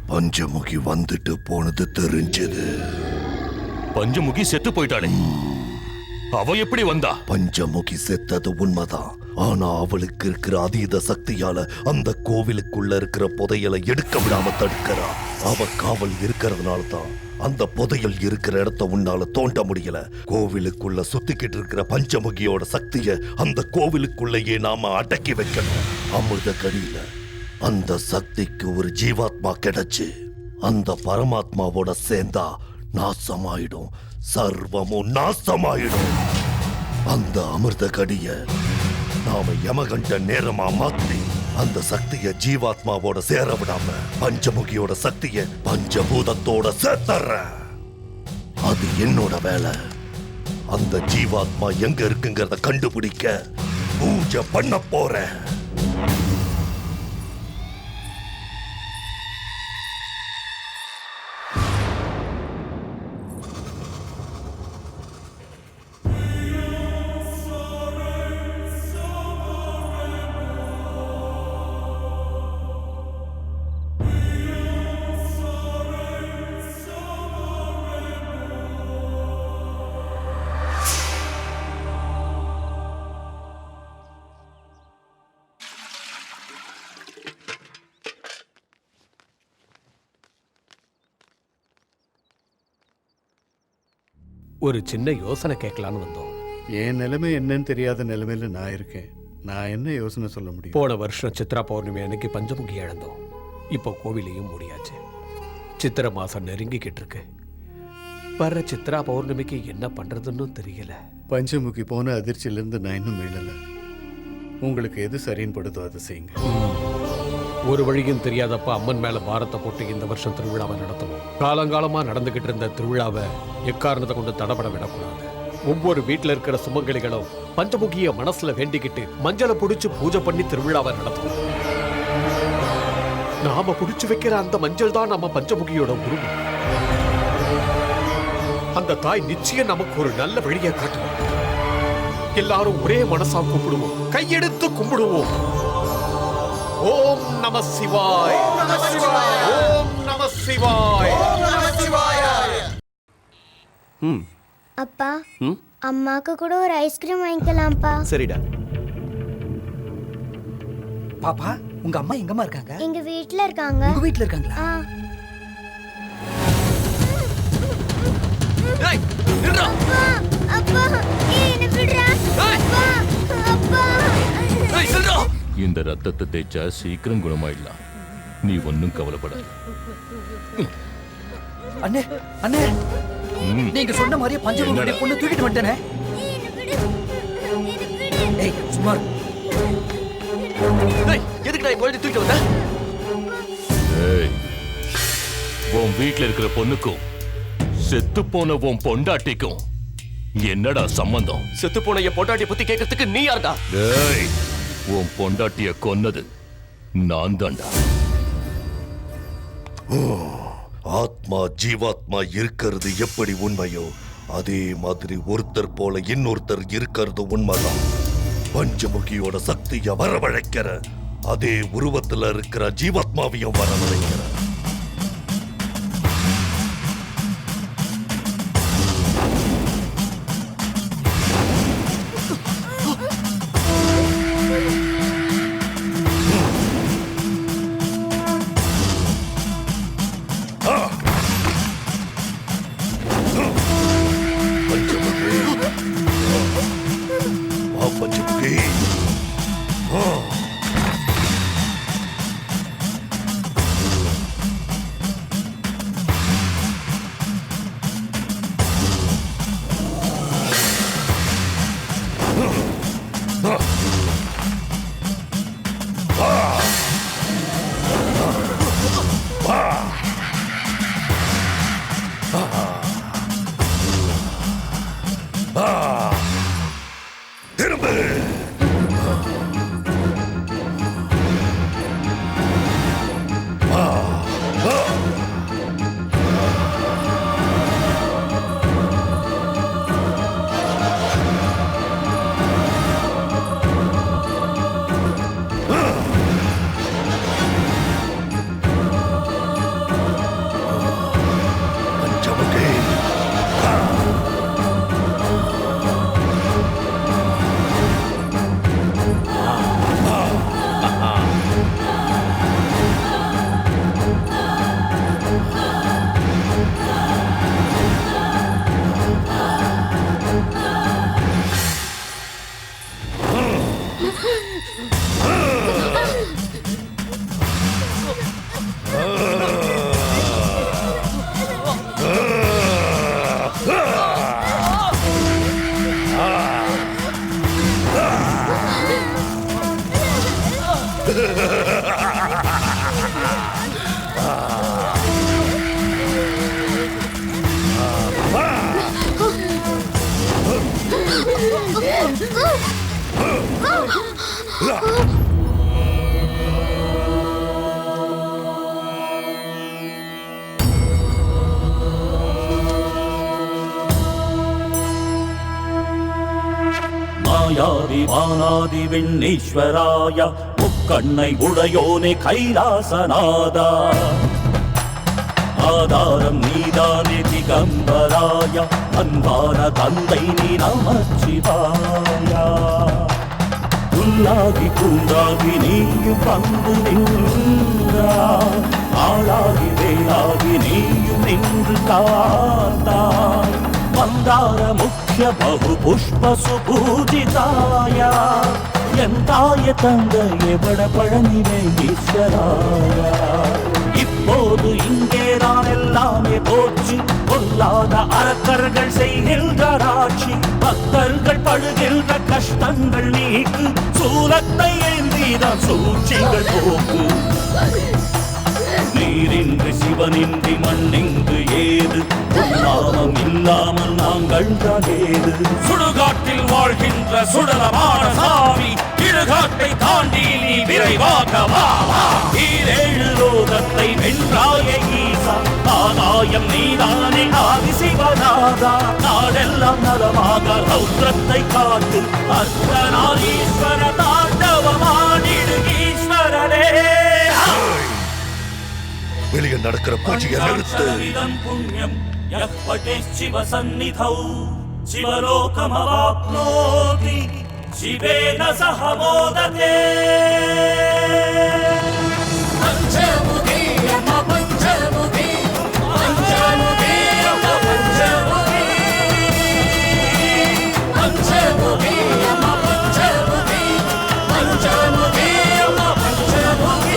பஞ்சமுகி வந்துட்டு போனது தெரிஞ்சது. பஞ்சமுகி செத்து போயிட்டாளே, அவ எப்படி வந்தா? பஞ்சமுகி செத்தது உண்மைதான். ஆனா அவளுக்கு இருக்கிற அதீத சக்தியால அந்த கோவிலுக்குள்ள இருக்கிற புதையலை எடுக்க விடாம தடுக்கிறா. அவ காவல் இருக்கிறதுனால தான் அந்த புதையல் இருக்கிற இடத்த உன்னால தோண்ட முடியல. கோவிலுக்குள்ள சுத்திக்கிட்டு இருக்கிற பஞ்சமுகியோட சக்திய அந்த கோவிலுக்குள்ளேயே நாம அடக்கி வைக்கணும். அமிர்த கடியில அந்த சக்திக்கு ஒரு ஜீவாத்மா கிடைச்சு அந்த பரமாத்மாவோட சேர்ந்தா நாசமாயிடும், சர்வமும் நாசமாயிடும். அந்த அமிர்த கடிய நாம யமகண்ட நேரமா மாத்தி அந்த சக்திய ஜீவாத்மாவோட சேர விடாம பஞ்சமுகியோட சக்திய பஞ்சபூதத்தோட சேர்த்தற. அது என்னோட வேலை. அந்த ஜீவாத்மா எங்க இருக்குங்கிறத கண்டுபிடிக்க பூஜை பண்ண போறேன். ஒரு சின்ன யோசனை கேட்கலான்னு வந்தோம். என் நிலைமை என்னன்னு தெரியாத நிலைமையில நான் இருக்கேன். நான் என்ன யோசனை சொல்ல முடியும்? போன வருஷம் சித்ரா பௌர்ணமி அன்னைக்கு பஞ்சமுகி இழந்தோம். இப்போ கோவிலையும் மூடியாச்சு. சித்திரை மாசம் நெருங்கிக்கிட்டு இருக்கு. வர்ற சித்ரா பௌர்ணமிக்கு என்ன பண்றதுன்னு தெரியல. பஞ்சமுகி போன அதிர்ச்சியிலிருந்து நான் இன்னும் மீளல. உங்களுக்கு எது சரின்னு படுதோ அதை செய்யுங்க. ஒரு வழியும் தெரியாதப்ப அம்மன் மேல பாரத்தை போட்டு இந்த வருஷம் திருவிழாவை நடத்தணும். காலங்காலமா நடந்துகிட்டு இருந்த திருவிழாவை எக்காரணத்தை கொண்டு தடபட விடக்கூடாது. ஒவ்வொரு வீட்டுல இருக்கிற சுமங்கலிகளும் பஞ்சமுகிய மனசுல வேண்டிக்கிட்டு மஞ்சளை புடிச்சு பூஜை பண்ணி திருவிழாவை நடத்தணும். நாம புடிச்சு வைக்கிற அந்த மஞ்சள் தான் நம்ம பஞ்சமுகியோட உருவம். அந்த தாய் நிச்சயம் நமக்கு ஒரு நல்ல வழியை காட்டுவோம். எல்லாரும் ஒரே மனசா கும்பிடுவோம், கையெடுத்து கும்பிடுவோம். ஓம் நம சிவாய், ஓம் நம சிவாய், ஓம் நம சிவாய், ஓம் நம சிவாய். அப்பா, அம்மாக்கு கூட ஒரு ஐஸ்கிரீம் வாங்கிக்கலாம்ப்பா. சரிடா. பாப்பா, உங்க அம்மா எங்கம்மா இருக்காங்க? எங்க வீட்ல இருக்காங்க. உங்க வீட்ல இருக்காங்களா? ஏய், நில்றா. அப்பா, என்ன விடுறா? அப்பா, அப்பா. ஏய், நில்றா. இந்த ரத்தத்தை தேய்ச்சா சீக்கிரம் குணமாயிடலாம். நீ ஒன்னும் கவலைப்படாத. அண்ணே, அண்ணே, நீங்க சொன்ன மாதிரியே பஞ்சமுகி பொண்ணு தூக்கிட்டு வந்துட்டேனே. ஏய், சும்மா ஏய், எதுக்குடா போயிட்டு தூக்கிட்டு வந்த? ஏய், உன் வீட்ல இருக்கிற பொண்ணுக்கும் செத்து போன உன் பொண்டாட்டிக்கும் என்னடா சம்பந்தம்? செத்து போன என் பொண்டாட்டிய பத்தி கேட்கறதுக்கு நீ யாருடா? ஏய், உன் பொண்டாட்டிய கொன்னது நான் தான்டா. ஆத்மா ஜீவாத்மா இருக்கிறது எப்படி உண்மையோ அதே மாதிரி ஒருத்தர் போல இன்னொருத்தர் இருக்கிறது உண்மைதான். பஞ்சமுகியோட சக்திய வரவழைக்கிற அதே உருவத்துல இருக்கிற ஜீவாத்மாவையும் வரவழைக்கிற. மாயாதி வானாதி விண்ணீஸ்வராய முக்கண்ணை உடையோனே கைலாசநாதா ஆதாரம் நீதானே திகம்பராய அன்பான தந்தை நீ நமச்சிவாயா புல்லாகி பூண்டாகி நீயும் வந்து நின்றாய் ஆளாகி வேளாகி நீயும் நின்று காத்தாய் மந்தார முக்கிய பகு புஷ்ப சுபூஜிதாய எந்தாய தந்தைய வட பழனிவே ஈஸ்வராய இப்போது இங்கே நான் எல்லாமே போச்சு பொல்லாத அரக்கர்கள் செய்கின்ற ஆட்சி பக்தர்கள் படுகின்ற கஷ்டங்கள் நீக்கு சூலத்தை ஏந்திதான் சூழ்ச்சிகள் போக்கு நீரின்றி சிவனின்றி மண்ணிங்கு ஏது நாமம் இல்லாமல் நாங்கள் தான் ஏது சுடுகாட்டில் வாழ்கின்ற சுடலமான சாமி இடுகாட்டை தாண்டி நீ விரைவாக வா ஈரேழு லோகத்தை வென்றாய ஈசா ஆதாயம் நீதானே ஆதி சிவநாதா நாடெல்லாம் நலமாக ரௌத்ரத்தை காட்டு அர்த்தநாரீஸ்வர தாண்டவமாடிடு ஈஸ்வரனே வெளியே நடக்கிற பூஜையை நிறுத்து. புண்ணியம் சிவ சந்நிதௌ சிவலோகமவாப்னோதி சிவேன சஹ மோததே பஞ்சமுகி யம பஞ்சமுகி பஞ்சமுகி யம பஞ்சமுகி பஞ்சமுகி யம பஞ்சமுகி பஞ்சமுகி யம பஞ்சமுகி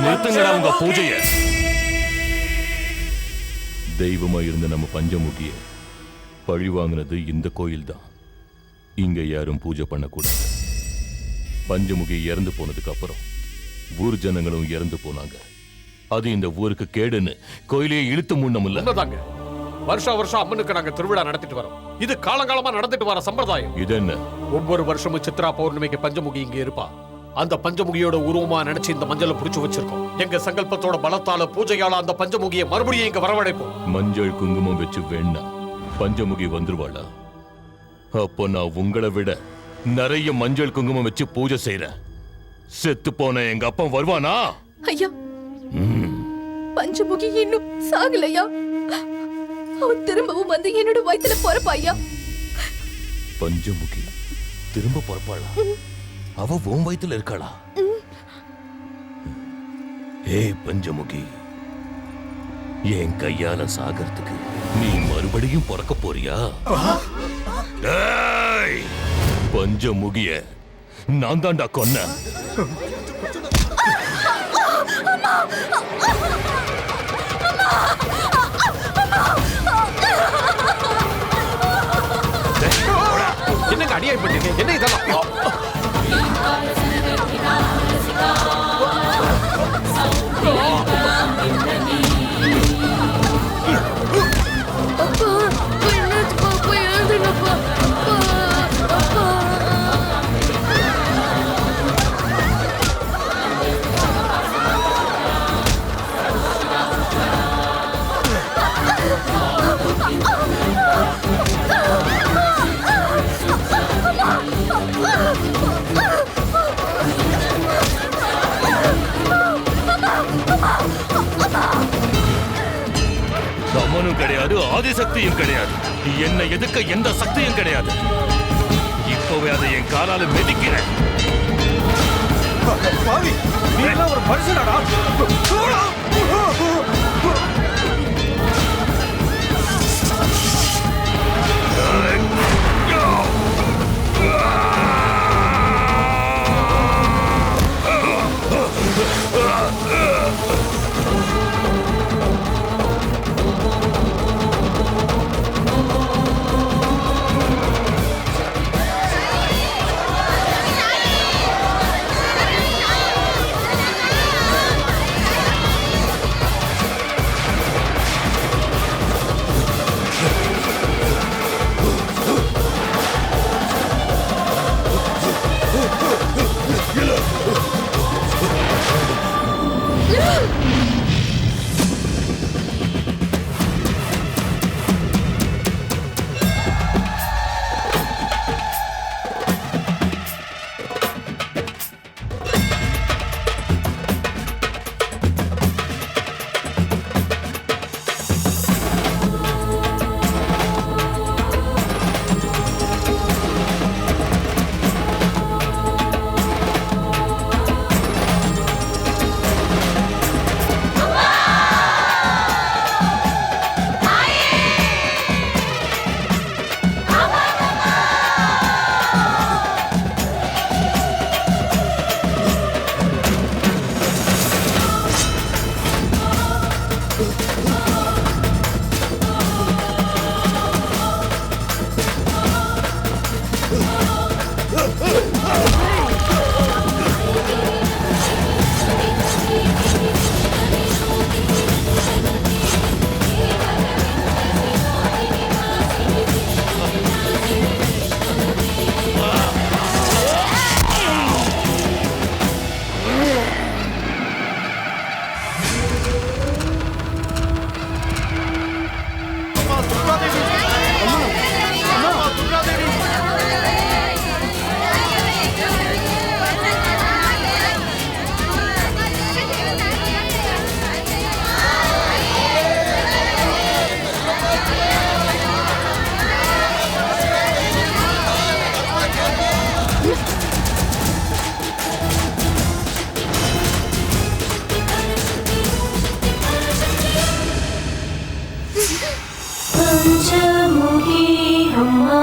நிறுத்துங்கடா உங்க பூஜைய. தெய்வமா இருந்த நம்ம பஞ்சமுகிய பழி வாங்கினது இந்த கோயில் தான். இங்க யாரும் பூஜை பண்ணக்கூடாது. பஞ்சமுகி இறந்து போனதுக்கு அப்புறம் ஊர் ஜனங்களும் இறந்து போனாங்க. அது இந்த ஊருக்கு கேடுன்னு கோயிலையே இழுத்து மூடணும்ல. உண்மைதாங்க. வருஷம் வருஷம் அம்மனுக்கு நாங்க திருவிழா நடத்திட்டு வரோம். இது காலங்காலமா நடந்துட்டு வர சம்பிரதாயம். இது என்ன? ஒவ்வொரு வருஷமும் சித்ரா பௌர்ணமிக்கு பஞ்சமுகி இங்க இருப்பா. அந்த பஞ்சமுகியோட உருவமா நினைச்சு இந்த மஞ்சளை புடிச்சு வச்சிருக்கோம். எங்க சங்கல்பத்தோட பலத்தால பூஜையால அந்த பஞ்சமுகியை மறுபடியும் இங்க வரவழைப்போம். மஞ்சள் குங்குமம் வச்சு வேணா பஞ்சமுகி வந்துருவாளா? அப்போ நான் உங்களை விட நிறைய மஞ்சள் குங்குமம் வச்சு பூஜை செய்யறேன். செத்து போன எங்க அப்பா வருவானா? ஐயா, பஞ்சமுகி இன்னும் சாகலையா? அவன் திரும்பவும் வந்து என்னோட வயித்துல பொறப்பா ஐயா. பஞ்சமுகி திரும்ப பொறப்பாளா? அவ உன் வயித்துல இருக்காளா? ஏய் பஞ்சமுகி, என் கையால சாகறதுக்கு நீ மறுபடியும் பிறக்க போறியா? பஞ்சமுகிய நான் தாண்டா கொன்ன. என்னங்க அநியாயம் பண்ணீங்க? என்ன இதெல்லாம்? அம்மனும் கிடையாது, ஆதிசக்தியும் கிடையாது. என்னை எதுக்க எந்த சக்தியும் கிடையாது. இப்பவே அதை என் காலால மிதிக்கிறேன். நீ ஒரு மனுஷனாடா? பஞ்சமுகி அம்மா